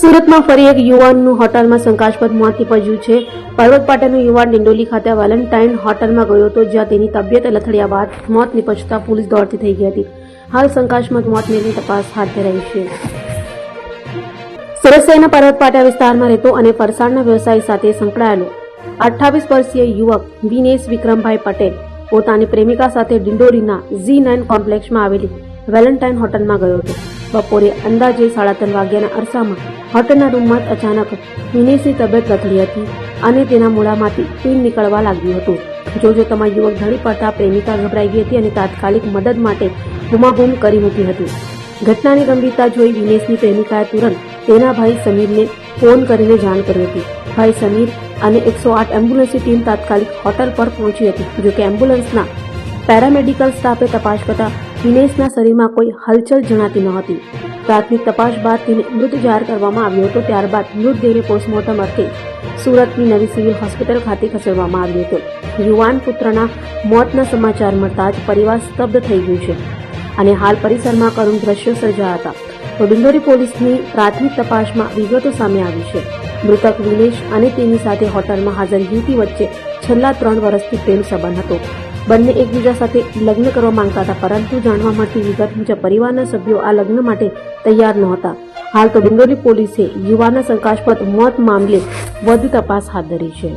સુરતમાં ફરી એક યુવાનનું હોટલમાં શંકાસ્પદ મોત નીપજ્યું છે. પર્વત પાટિયાનો યુવાન ડિંડોલી ખાતે વેલેન્ટાઇન હોટલમાં ગયો હતો, જ્યાં તેની તબિયત લથડ્યા બાદ મોત નીપજતા પોલીસ દોડતી થઈ ગઈ હતી. હાલ શંકાસ્પદ મોતની તપાસ હાથ ધરાઈ છે. સુરત શહેરના પર્વત પાટિયા વિસ્તારમાં રહેતો અને ફરસાણના વ્યવસાય સાથે સંકળાયેલો 28 વર્ષીય યુવક વિનેશ વિક્રમભાઈ પટેલ પોતાની પ્રેમિકા સાથે ડિંડોલીના Z9 કોમ્પ્લેક્સમાં આવેલી વેલેન્ટાઇન હોટલમાં ગયો હતો. બપોરે અંદાજે 3:30 વાગ્યાના અરસામાં હોટલના રૂમમાં અચાનક વિનેશની તબિયત લથડી હતી અને તેના મોઢામાંથી પીન નીકળવા લાગ્યું હતું. જોતમાં યુવક ઢળી પડતા પ્રેમિકા ગભરાઈ ગઈ હતી અને તાત્કાલિક મદદ માટે બૂમાબૂમ કરી મૂકી હતી. ઘટનાની ગંભીરતા જોઈ વિનેશની પ્રેમિકાએ તુરંત તેના ભાઈ સમીરને ફોન કરીને જાણ કરી હતી. ભાઈ સમીર અને 108 એમ્બ્યુલન્સની ટીમ તાત્કાલિક હોટલ પર પહોંચી હતી. જોકે એમ્બ્યુલન્સના પેરામેડિકલ સ્ટાફે તપાસ કરતા વિનેશના શરીરમાં કોઈ હલચલ જણાતી ન હતી. પ્રાથમિક તપાસ બાદ તેને મૃત જાહેર કરવામાં આવ્યો હતો. ત્યારબાદ મૃતદેહને પોસ્ટમોર્ટમ અર્થે સુરતની નવી સિવિલ હોસ્પિટલ ખાતે ખસેડવામાં આવ્યો હતો. યુવાન પુત્રના મોતના સમાચાર મળતા જ પરિવાર સ્તબ્ધ થઈ ગયું છે અને હાલ પરિસરમાં કરુણ દ્રશ્યો સર્જાયા હતા. તો ડિંડોલી પોલીસની પ્રાથમિક તપાસમાં વિગતો સામે આવી છે. મૃતક વિનેશ અને તેની સાથે હોટલમાં હાજર યુવતી વચ્ચે છેલ્લા 3 વર્ષથી પ્રેમ સંબંધ હતો. બંને એકબીજા સાથે લગ્ન કરવા માંગતા હતા, પરંતુ જાણવા મળતી વિગત મુજબ પરિવારના સભ્યો આ લગ્ન માટે તૈયાર નહોતા. હાલ તો ડિંડોલી પોલીસે યુવાનના શંકાસ્પદ મોત મામલે વધુ તપાસ હાથ ધરી છે.